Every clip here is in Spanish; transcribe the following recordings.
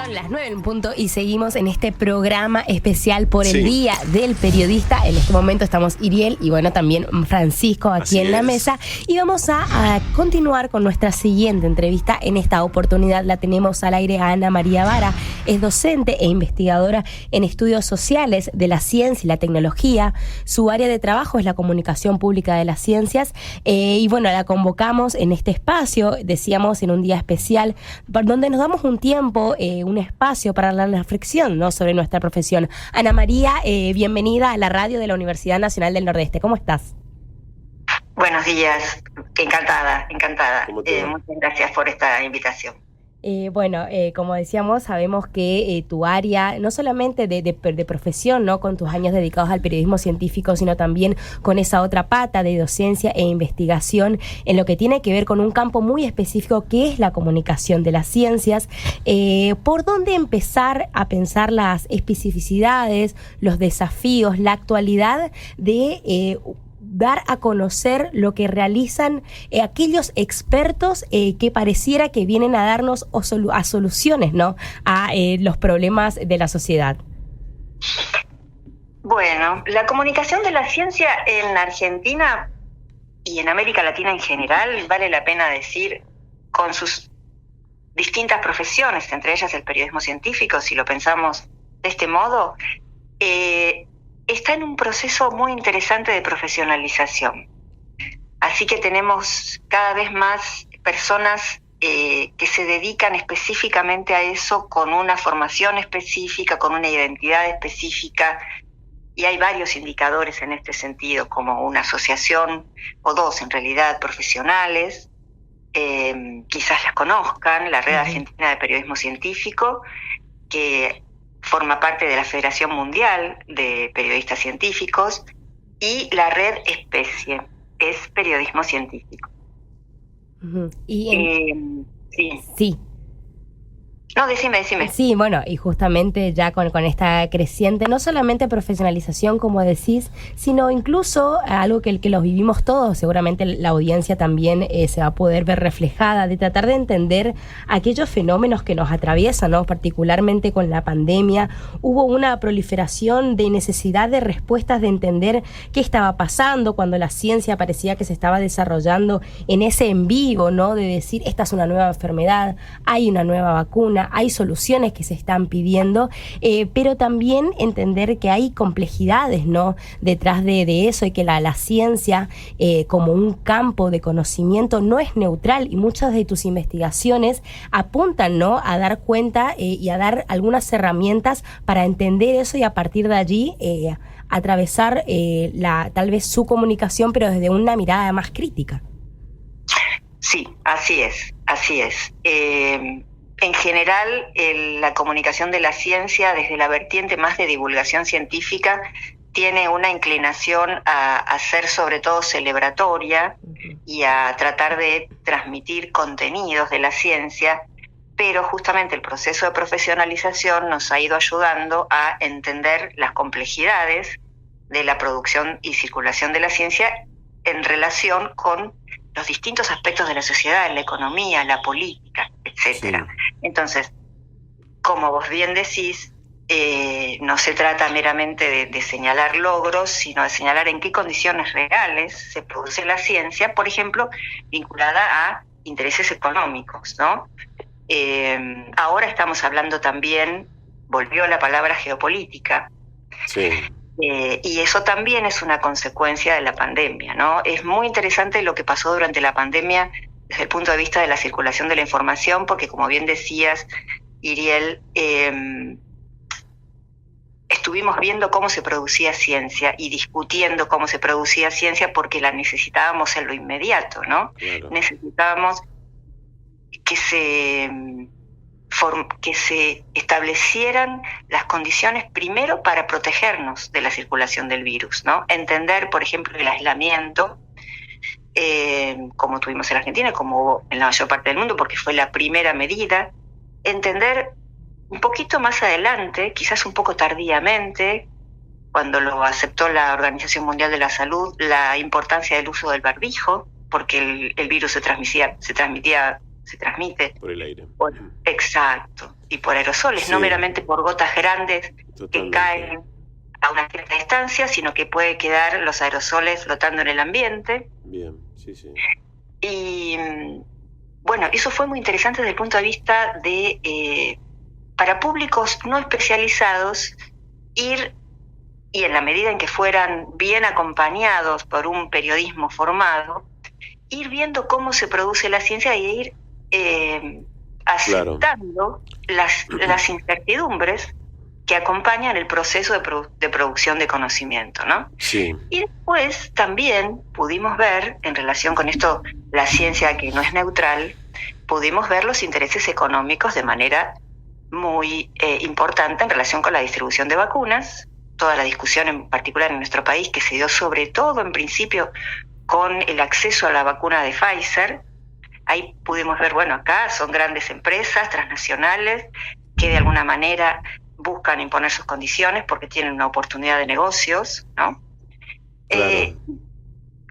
Son las 9 en punto y seguimos en este programa especial por el Sí. Día del Periodista. En este momento estamos Iriel y bueno, también Francisco aquí Así en la es. mesa. Y vamos a continuar con nuestra siguiente entrevista. En esta oportunidad la tenemos al aire a Ana María Vara. Es docente e investigadora en estudios sociales de la ciencia y la tecnología. Su área de trabajo es la comunicación pública de las ciencias. Y bueno, la convocamos en este espacio, decíamos, en un día especial, por donde nos damos un tiempo, un espacio para la reflexión, ¿no?, sobre nuestra profesión. Ana María, bienvenida a la radio de la Universidad Nacional del Nordeste. ¿Cómo estás? Buenos días, encantada. ¿Cómo te va? Muchas gracias por esta invitación. Como decíamos, sabemos que tu área, no solamente de profesión, ¿no?, con tus años dedicados al periodismo científico, sino también con esa otra pata de docencia e investigación en lo que tiene que ver con un campo muy específico que es la comunicación de las ciencias. ¿Por dónde empezar a pensar las especificidades, los desafíos, la actualidad de dar a conocer lo que realizan aquellos expertos que pareciera que vienen a darnos a soluciones, ¿no?, a los problemas de la sociedad? Bueno, la comunicación de la ciencia en Argentina y en América Latina en general, vale la pena decir, con sus distintas profesiones, entre ellas el periodismo científico, si lo pensamos de este modo, está en un proceso muy interesante de profesionalización. Así que tenemos cada vez más personas que se dedican específicamente a eso, con una formación específica, con una identidad específica, y hay varios indicadores en este sentido, como una asociación, o dos en realidad, profesionales, quizás las conozcan, la Red Argentina de Periodismo Científico, que forma parte de la Federación Mundial de Periodistas Científicos, y la Red Especie, es periodismo científico. Sí. No, decime. Sí, bueno, y justamente ya con esta creciente, no solamente profesionalización, como decís, sino incluso algo que los vivimos todos, seguramente la audiencia también se va a poder ver reflejada, de tratar de entender aquellos fenómenos que nos atraviesan, ¿no? Particularmente con la pandemia, hubo una proliferación de necesidad de respuestas, de entender qué estaba pasando cuando la ciencia parecía que se estaba desarrollando en ese en vivo, ¿no? De decir, esta es una nueva enfermedad, hay una nueva vacuna, hay soluciones que se están pidiendo, pero también entender que hay complejidades, ¿no?, detrás de eso, y que la ciencia como un campo de conocimiento no es neutral, y muchas de tus investigaciones apuntan, ¿no?, a dar cuenta y a dar algunas herramientas para entender eso, y a partir de allí atravesar tal vez su comunicación, pero desde una mirada más crítica. Sí, así es. En general, la comunicación de la ciencia, desde la vertiente más de divulgación científica, tiene una inclinación a ser sobre todo celebratoria y a tratar de transmitir contenidos de la ciencia, pero justamente el proceso de profesionalización nos ha ido ayudando a entender las complejidades de la producción y circulación de la ciencia en relación con los distintos aspectos de la sociedad, la economía, la política, etcétera. Sí. Entonces, como vos bien decís, no se trata meramente de señalar logros, sino de señalar en qué condiciones reales se produce la ciencia, por ejemplo, vinculada a intereses económicos, ¿no? Ahora estamos hablando también, volvió la palabra geopolítica. Sí. Y eso también es una consecuencia de la pandemia, ¿no? Es muy interesante lo que pasó durante la pandemia desde el punto de vista de la circulación de la información, porque como bien decías, Iriel, estuvimos viendo cómo se producía ciencia y discutiendo cómo se producía ciencia porque la necesitábamos en lo inmediato, ¿no? Claro. Necesitábamos que se establecieran las condiciones primero para protegernos de la circulación del virus, ¿no? Entender, por ejemplo, el aislamiento, como tuvimos en Argentina, como hubo en la mayor parte del mundo, porque fue la primera medida. Entender un poquito más adelante, quizás un poco tardíamente, cuando lo aceptó la Organización Mundial de la Salud, la importancia del uso del barbijo, porque el virus se transmitía se transmite por el aire. Exacto, y por aerosoles, no meramente por gotas grandes que caen a una cierta distancia, sino que puede quedar los aerosoles flotando en el ambiente. Bien, sí. Y bueno, eso fue muy interesante desde el punto de vista de, para públicos no especializados, ir, y en la medida en que fueran bien acompañados por un periodismo formado, ir viendo cómo se produce la ciencia y ir aceptando las incertidumbres que acompañan el proceso de producción de conocimiento, ¿no? Sí. Y después también pudimos ver, en relación con esto, la ciencia que no es neutral, pudimos ver los intereses económicos de manera muy importante en relación con la distribución de vacunas, toda la discusión en particular en nuestro país que se dio sobre todo en principio con el acceso a la vacuna de Pfizer. Ahí pudimos ver, bueno, acá son grandes empresas transnacionales que de alguna manera buscan imponer sus condiciones porque tienen una oportunidad de negocios, ¿no? Claro.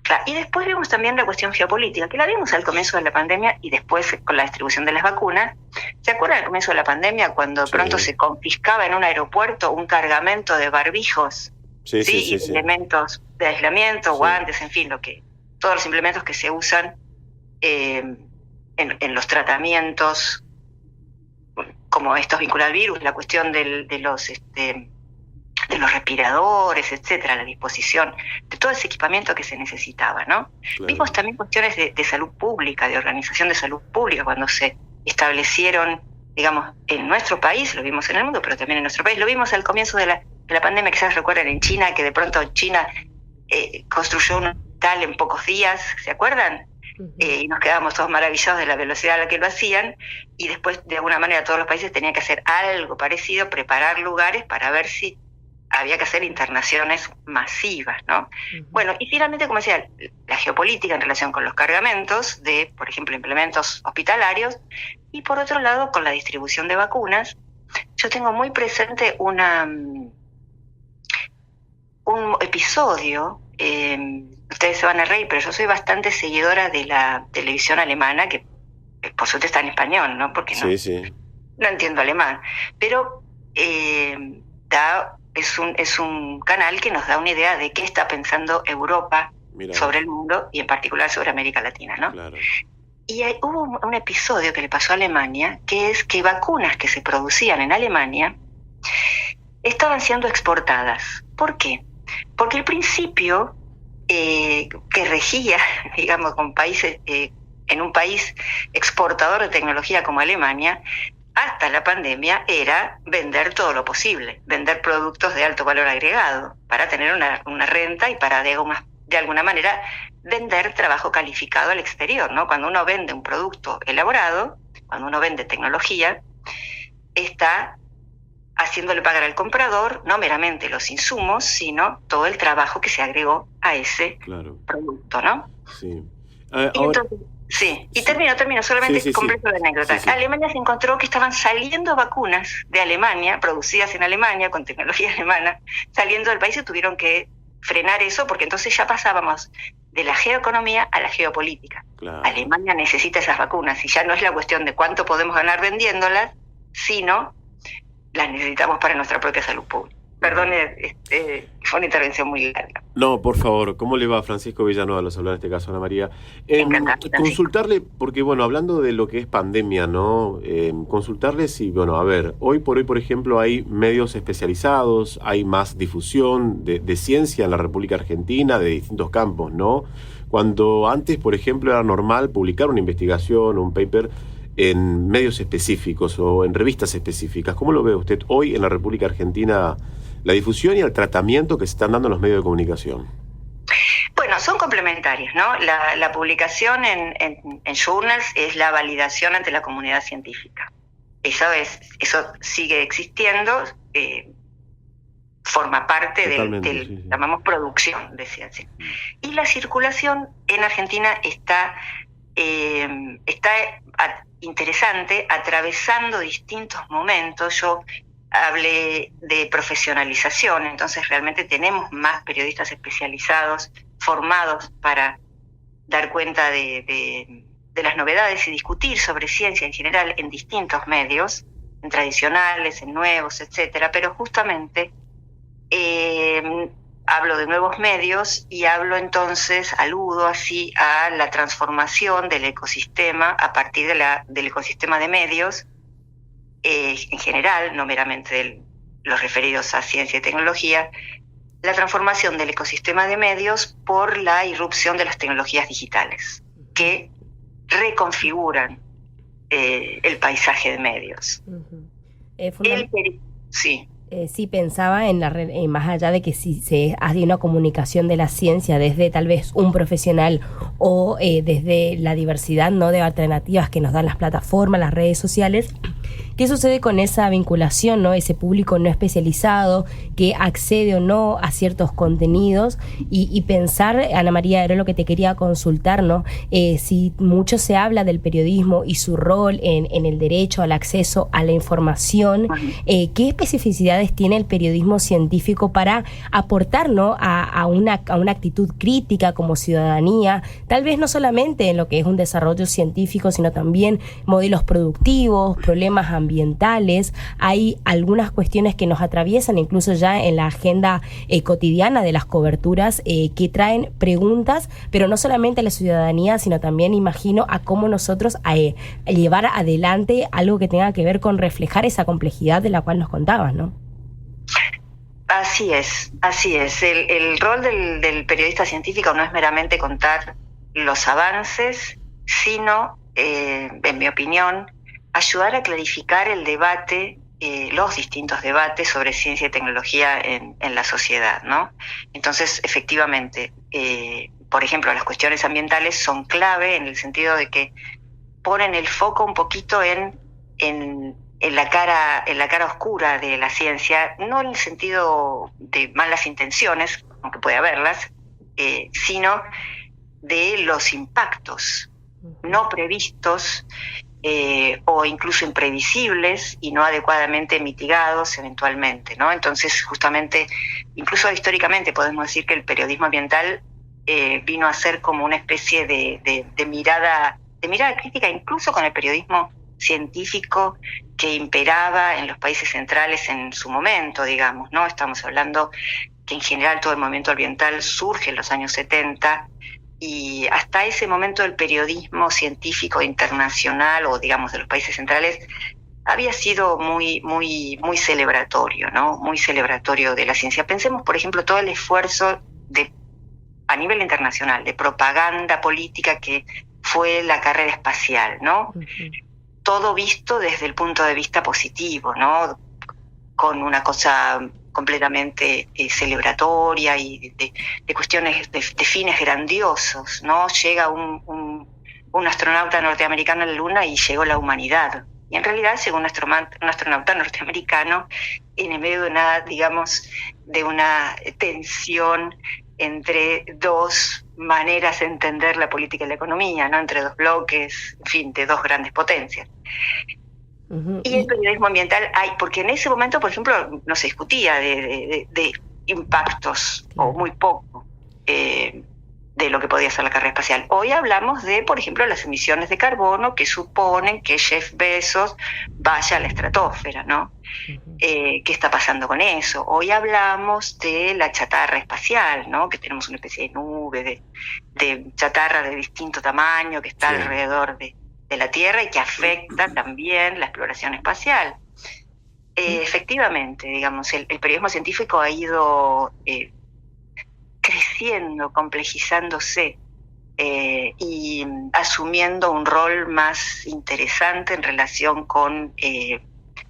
Claro. Y después vimos también la cuestión geopolítica, que la vimos al comienzo de la pandemia y después con la distribución de las vacunas. ¿Se acuerdan al comienzo de la pandemia cuando de pronto se confiscaba en un aeropuerto un cargamento de barbijos? Sí. Elementos de aislamiento, guantes, en fin, todos los implementos que se usan en los tratamientos como estos vinculados al virus, la cuestión de los respiradores, etcétera, la disposición de todo ese equipamiento que se necesitaba, ¿no? Claro. Vimos también cuestiones de salud pública, de organización de salud pública, cuando se establecieron, digamos, en nuestro país, lo vimos en el mundo, pero también en nuestro país, lo vimos al comienzo de la pandemia, quizás recuerdan en China, que de pronto China construyó un hospital en pocos días, ¿se acuerdan? Y nos quedábamos todos maravillados de la velocidad a la que lo hacían, y después de alguna manera todos los países tenían que hacer algo parecido, preparar lugares para ver si había que hacer internaciones masivas, ¿no? Bueno, y finalmente, como decía, la geopolítica en relación con los cargamentos de, por ejemplo, implementos hospitalarios, y por otro lado, con la distribución de vacunas. Yo tengo muy presente un episodio, ustedes se van a reír, pero yo soy bastante seguidora de la televisión alemana, que por suerte está en español, ¿no? Porque no entiendo alemán, pero es un canal que nos da una idea de qué está pensando Europa sobre el mundo y en particular sobre América Latina, ¿no? Claro. Y hubo un episodio que le pasó a Alemania, que es que vacunas que se producían en Alemania estaban siendo exportadas. ¿Por qué? Porque el principio que regía, digamos, con países, en un país exportador de tecnología como Alemania, hasta la pandemia, era vender todo lo posible, vender productos de alto valor agregado para tener una renta y para de alguna manera vender trabajo calificado al exterior, ¿no? Cuando uno vende un producto elaborado, cuando uno vende tecnología, está haciéndole pagar al comprador no meramente los insumos, sino todo el trabajo que se agregó a ese producto, ¿no? Sí. Y entonces, y termino solamente completo de anécdota. Alemania se encontró que estaban saliendo vacunas de Alemania, producidas en Alemania, con tecnología alemana, saliendo del país, y tuvieron que frenar eso, porque entonces ya pasábamos de la geoeconomía a la geopolítica. Claro. Alemania necesita esas vacunas, y ya no es la cuestión de cuánto podemos ganar vendiéndolas, sino las necesitamos para nuestra propia salud pública. Perdón, fue una intervención muy larga. No, por favor. ¿Cómo le va Francisco Villanueva? Los hablar en este caso, Ana María. Consultarle, porque bueno, hablando de lo que es pandemia, ¿no? Consultarle si, bueno, a ver, hoy por hoy, por ejemplo, hay medios especializados, hay más difusión de ciencia en la República Argentina, de distintos campos, ¿no? Cuando antes, por ejemplo, era normal publicar una investigación, un paper en medios específicos o en revistas específicas. ¿Cómo lo ve usted hoy en la República Argentina, la difusión y el tratamiento que se están dando en los medios de comunicación? Bueno, son complementarias, ¿no? La publicación en journals es la validación ante la comunidad científica. Eso sigue existiendo, forma parte del llamamos producción de ciencia. Y la circulación en Argentina está interesante, atravesando distintos momentos. Yo hablé de profesionalización, entonces realmente tenemos más periodistas especializados, formados para dar cuenta de de las novedades y discutir sobre ciencia en general en distintos medios, en tradicionales, en nuevos, etcétera, pero justamente hablo de nuevos medios y aludo así a la transformación del ecosistema a partir del ecosistema de medios en general, no meramente los referidos a ciencia y tecnología, la transformación del ecosistema de medios por la irrupción de las tecnologías digitales, que reconfiguran el paisaje de medios. Sí. Sí, pensaba en más allá de que si se hace una comunicación de la ciencia desde tal vez un profesional o desde la diversidad, ¿no?, de alternativas que nos dan las plataformas, las redes sociales. ¿Qué sucede con esa vinculación, ¿no? Ese público no especializado que accede o no a ciertos contenidos y pensar, Ana María, era lo que te quería consultar, ¿no? Si mucho se habla del periodismo y su rol en el derecho al acceso a la información, ¿qué especificidades tiene el periodismo científico para aportar, ¿no?, a una actitud crítica como ciudadanía, tal vez no solamente en lo que es un desarrollo científico, sino también modelos productivos, problemas ambientales? Hay algunas cuestiones que nos atraviesan incluso ya en la agenda cotidiana de las coberturas que traen preguntas, pero no solamente a la ciudadanía, sino también, imagino, a cómo nosotros a llevar adelante algo que tenga que ver con reflejar esa complejidad de la cual nos contabas, ¿no? Así es. El rol del periodista científico no es meramente contar los avances, sino, en mi opinión, ayudar a clarificar el debate, los distintos debates sobre ciencia y tecnología en la sociedad, ¿no? Entonces, efectivamente, por ejemplo, las cuestiones ambientales son clave en el sentido de que ponen el foco un poquito en la cara oscura de la ciencia, no en el sentido de malas intenciones, aunque puede haberlas, sino de los impactos no previstos o incluso imprevisibles y no adecuadamente mitigados eventualmente, ¿no? Entonces, justamente, incluso históricamente podemos decir que el periodismo ambiental vino a ser como una especie de mirada crítica, incluso con el periodismo científico que imperaba en los países centrales en su momento, digamos, ¿no? Estamos hablando que en general todo el movimiento ambiental surge en los años 70 y hasta ese momento el periodismo científico internacional o digamos de los países centrales había sido muy celebratorio, ¿no? Muy celebratorio de la ciencia. Pensemos, por ejemplo, todo el esfuerzo a nivel internacional de propaganda política que fue la carrera espacial, ¿no? Uh-huh. Todo visto desde el punto de vista positivo, ¿no? Con una cosa completamente celebratoria y de cuestiones de fines grandiosos, ¿no? Llega un astronauta norteamericano a la Luna y llegó la humanidad. Y en realidad llegó un astronauta norteamericano en el medio de una tensión entre dos maneras de entender la política y la economía, ¿no? Entre dos bloques, en fin, de dos grandes potencias. Uh-huh. Y el periodismo ambiental porque en ese momento, por ejemplo, no se discutía de impactos, o muy poco, de lo que podía ser la carrera espacial. Hoy hablamos de, por ejemplo, las emisiones de carbono que suponen que Jeff Bezos vaya a la estratosfera, ¿no? Uh-huh. ¿Qué está pasando con eso? Hoy hablamos de la chatarra espacial, ¿no? Que tenemos una especie de nube de chatarra de distinto tamaño que está alrededor de la Tierra y que afecta también la exploración espacial. Efectivamente, digamos, el periodismo científico ha ido creciendo, complejizándose y asumiendo un rol más interesante en relación con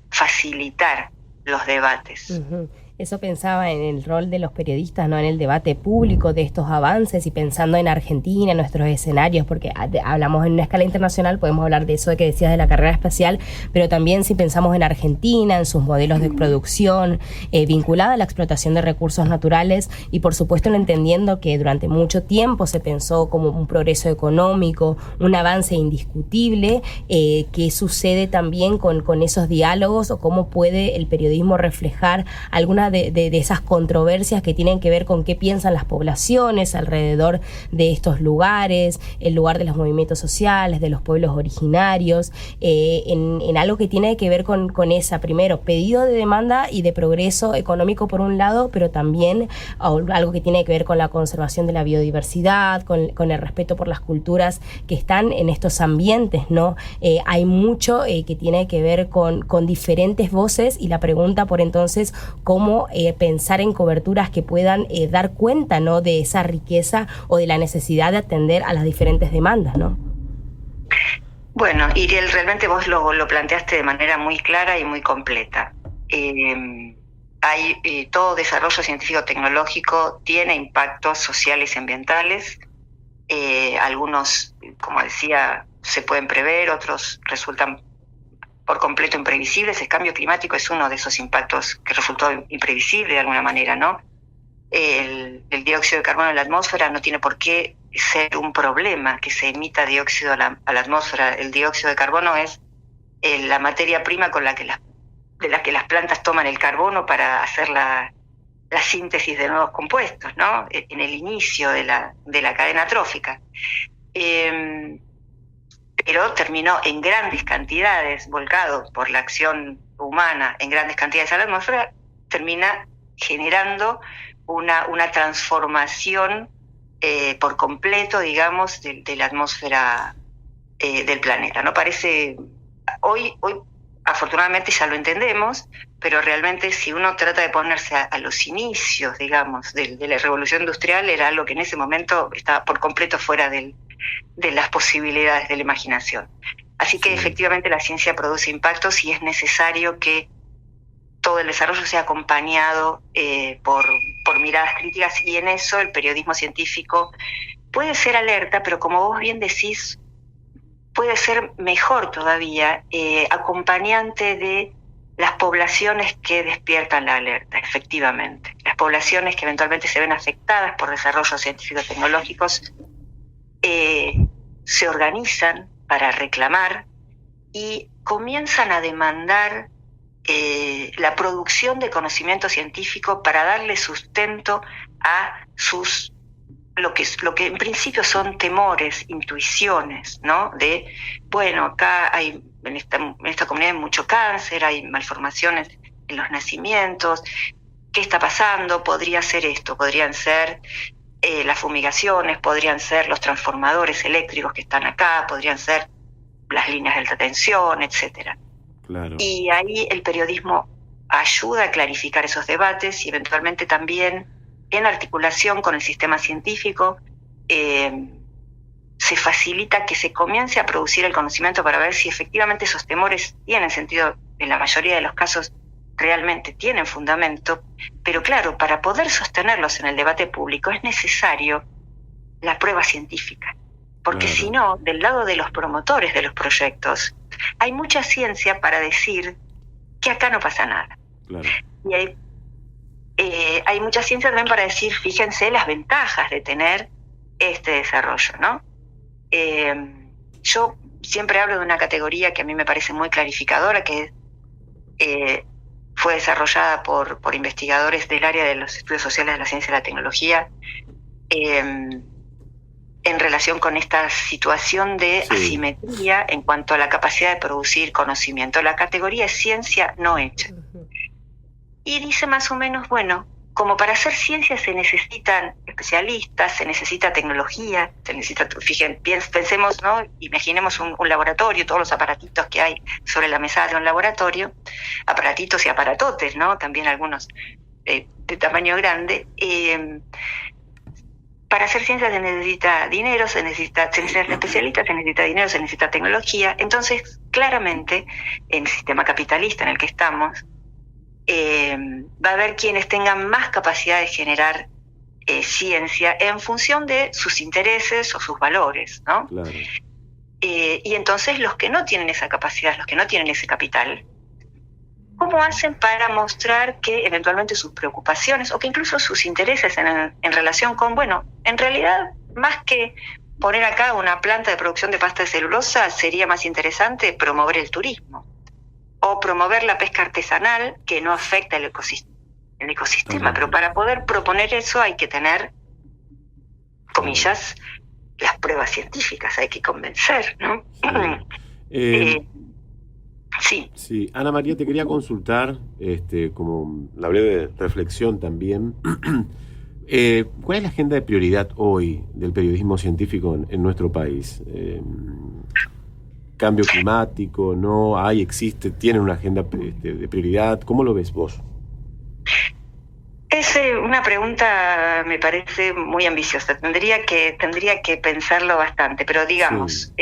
facilitar los debates. Uh-huh. Eso pensaba en el rol de los periodistas, ¿no? En el debate público de estos avances y pensando en Argentina, en nuestros escenarios, porque hablamos en una escala internacional, podemos hablar de eso que decías de la carrera espacial, pero también si pensamos en Argentina, en sus modelos de producción vinculada a la explotación de recursos naturales y por supuesto entendiendo que durante mucho tiempo se pensó como un progreso económico, un avance indiscutible, ¿qué sucede también con esos diálogos o cómo puede el periodismo reflejar alguna de esas controversias que tienen que ver con qué piensan las poblaciones alrededor de estos lugares, el lugar de los movimientos sociales, de los pueblos originarios, en algo que tiene que ver con esa, primero, pedido de demanda y de progreso económico por un lado, pero también algo que tiene que ver con la conservación de la biodiversidad, con el respeto por las culturas que están en estos ambientes, ¿no? Hay mucho que tiene que ver con diferentes voces, y la pregunta por entonces, cómo pensar en coberturas que puedan dar cuenta, ¿no?, de esa riqueza o de la necesidad de atender a las diferentes demandas, ¿no? Bueno, Iriel, realmente vos lo planteaste de manera muy clara y muy completa. Todo desarrollo científico-tecnológico tiene impactos sociales y ambientales. Algunos, como decía, se pueden prever, otros resultan por completo imprevisibles. El cambio climático es uno de esos impactos que resultó imprevisible de alguna manera, ¿no? El dióxido de carbono en la atmósfera no tiene por qué ser un problema que se emita dióxido a la atmósfera. El dióxido de carbono es la materia prima de la que las plantas toman el carbono para hacer la síntesis de nuevos compuestos, ¿no? En el inicio de la cadena trófica. Pero terminó en grandes cantidades, volcado por la acción humana en grandes cantidades a la atmósfera, termina generando una transformación por completo, digamos, de la atmósfera del planeta, ¿no? Parece, hoy afortunadamente ya lo entendemos, pero realmente si uno trata de ponerse a los inicios, digamos, de la revolución industrial, era algo que en ese momento estaba por completo fuera de las posibilidades de la imaginación. Así que efectivamente la ciencia produce impactos y es necesario que todo el desarrollo sea acompañado por miradas críticas, y en eso el periodismo científico puede ser alerta, pero como vos bien decís, puede ser mejor todavía acompañante de las poblaciones que despiertan la alerta, efectivamente. Las poblaciones que eventualmente se ven afectadas por desarrollos científicos tecnológicos se organizan para reclamar y comienzan a demandar la producción de conocimiento científico para darle sustento a lo que en principio son temores, intuiciones, ¿no? De, bueno, acá hay en esta comunidad hay mucho cáncer, hay malformaciones en los nacimientos, ¿qué está pasando? Podría ser esto, podrían ser las fumigaciones, podrían ser los transformadores eléctricos que están acá, podrían ser las líneas de alta tensión, etcétera. Claro. Y ahí el periodismo ayuda a clarificar esos debates y eventualmente también, en articulación con el sistema científico, se facilita que se comience a producir el conocimiento para ver si efectivamente esos temores tienen sentido. En la mayoría de los casos realmente tienen fundamento, pero claro, para poder sostenerlos en el debate público es necesario la prueba científica, porque Claro. si no, del lado de los promotores de los proyectos, hay mucha ciencia para decir que acá no pasa nada. Claro. Y hay mucha ciencia también para decir, fíjense las ventajas de tener este desarrollo, ¿no? Yo siempre hablo de una categoría que a mí me parece muy clarificadora, que fue desarrollada por investigadores del área de los estudios sociales de la ciencia y la tecnología, en relación con esta situación de asimetría en cuanto a la capacidad de producir conocimiento. La categoría es ciencia no hecha. Y dice más o menos, bueno, como para hacer ciencia se necesitan especialistas, se necesita tecnología, pensemos, ¿no? Imaginemos un laboratorio, todos los aparatitos que hay sobre la mesa de un laboratorio, aparatitos y aparatotes, ¿no? También algunos de tamaño grande. Para hacer ciencia se necesita dinero, se necesitan especialistas, se necesita dinero, se necesita tecnología. Entonces, claramente, en el sistema capitalista en el que estamos, va a haber quienes tengan más capacidad de generar ciencia en función de sus intereses o sus valores, ¿no? Claro. Y entonces los que no tienen esa capacidad, los que no tienen ese capital, ¿cómo hacen para mostrar que eventualmente sus preocupaciones o que incluso sus intereses en relación con, bueno, en realidad, más que poner acá una planta de producción de pasta de celulosa, sería más interesante promover el turismo o promover la pesca artesanal que no afecta el ecosistema. Pero para poder proponer eso hay que tener, comillas, las pruebas científicas, hay que convencer, ¿no? Sí. Sí, Ana María, te quería consultar, como la breve reflexión también. ¿Cuál es la agenda de prioridad hoy del periodismo científico en nuestro país? ¿Cambio climático? ¿No? ¿Hay, existe? ¿Tienen una agenda de prioridad? ¿Cómo lo ves vos? Es una pregunta, me parece muy ambiciosa. Tendría que pensarlo bastante, pero digamos,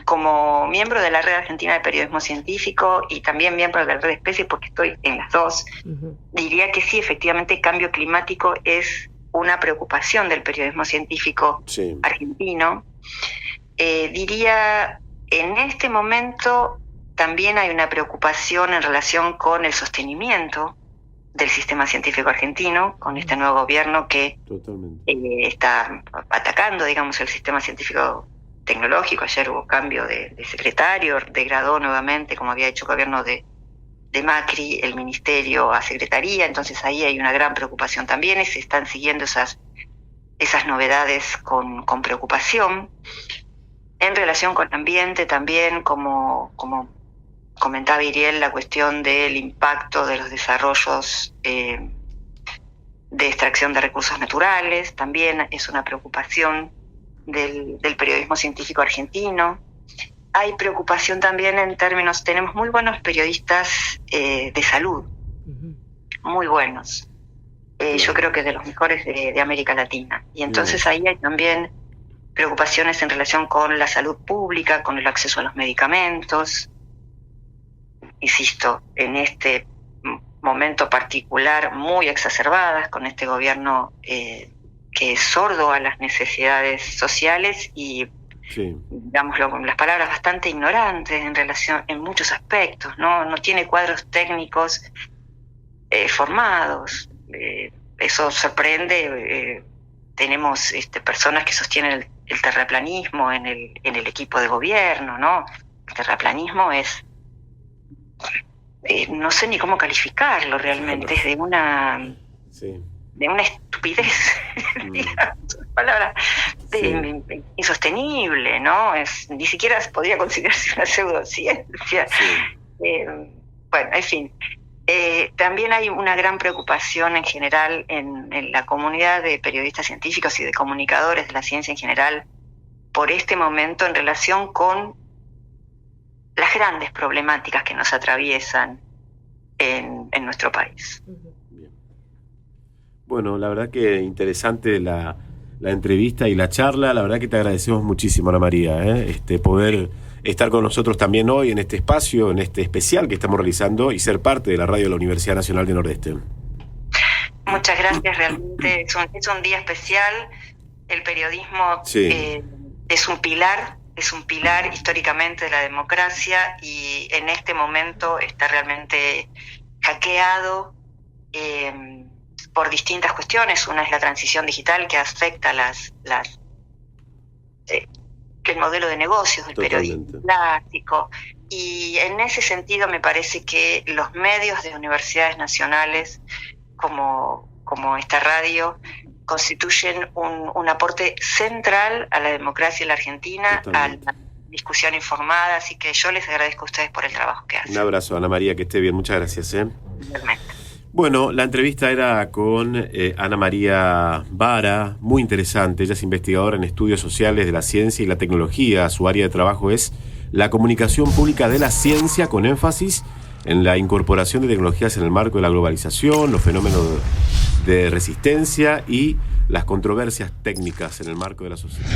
como miembro de la Red Argentina de Periodismo Científico y también miembro de la Red Especies, porque estoy en las dos, diría que sí, efectivamente, cambio climático es una preocupación del periodismo científico argentino. Diría, en este momento también hay una preocupación en relación con el sostenimiento del sistema científico argentino, con este nuevo gobierno que está atacando, digamos, el sistema científico tecnológico. Ayer hubo cambio de secretario, degradó nuevamente, como había hecho el gobierno de Macri, el ministerio a secretaría. Entonces ahí hay una gran preocupación también, y se están siguiendo esas novedades con preocupación. En relación con el ambiente también, como comentaba Iriel, la cuestión del impacto de los desarrollos de extracción de recursos naturales también es una preocupación del periodismo científico argentino. Hay preocupación también en términos, tenemos muy buenos periodistas de salud, muy buenos. Yo creo que de los mejores de América Latina. Y entonces ahí hay también preocupaciones en relación con la salud pública, con el acceso a los medicamentos. Insisto, en este momento particular muy exacerbadas, con este gobierno que es sordo a las necesidades sociales y, digámoslo con las palabras, bastante ignorantes en muchos aspectos, no tiene cuadros técnicos formados. Eso sorprende. Tenemos personas que sostienen el terraplanismo en el equipo de gobierno, ¿no? El terraplanismo es no sé ni cómo calificarlo realmente, es de una estupidez, digamos, palabra insostenible, ¿no? Ni siquiera podría considerarse una pseudociencia. Bueno, en fin. También hay una gran preocupación en general en la comunidad de periodistas científicos y de comunicadores de la ciencia en general por este momento en relación con las grandes problemáticas que nos atraviesan en nuestro país. Bien. Bueno, la verdad que interesante la entrevista y la charla. La verdad que te agradecemos muchísimo, Ana María, poder estar con nosotros también hoy en este espacio, en este especial que estamos realizando y ser parte de la radio de la Universidad Nacional de Nordeste. Muchas gracias, realmente es un día especial. El periodismo es un pilar históricamente de la democracia y en este momento está realmente hackeado por distintas cuestiones. Una es la transición digital que afecta el modelo de negocios del periodismo clásico, y en ese sentido me parece que los medios de universidades nacionales como esta radio constituyen un aporte central a la democracia en la Argentina, a la discusión informada, así que yo les agradezco a ustedes por el trabajo que hacen. Un abrazo, Ana María, que esté bien, muchas gracias. Realmente. Bueno, la entrevista era con Ana María Vara, muy interesante. Ella es investigadora en estudios sociales de la ciencia y la tecnología. Su área de trabajo es la comunicación pública de la ciencia, con énfasis en la incorporación de tecnologías en el marco de la globalización, los fenómenos de resistencia y las controversias técnicas en el marco de la sociedad.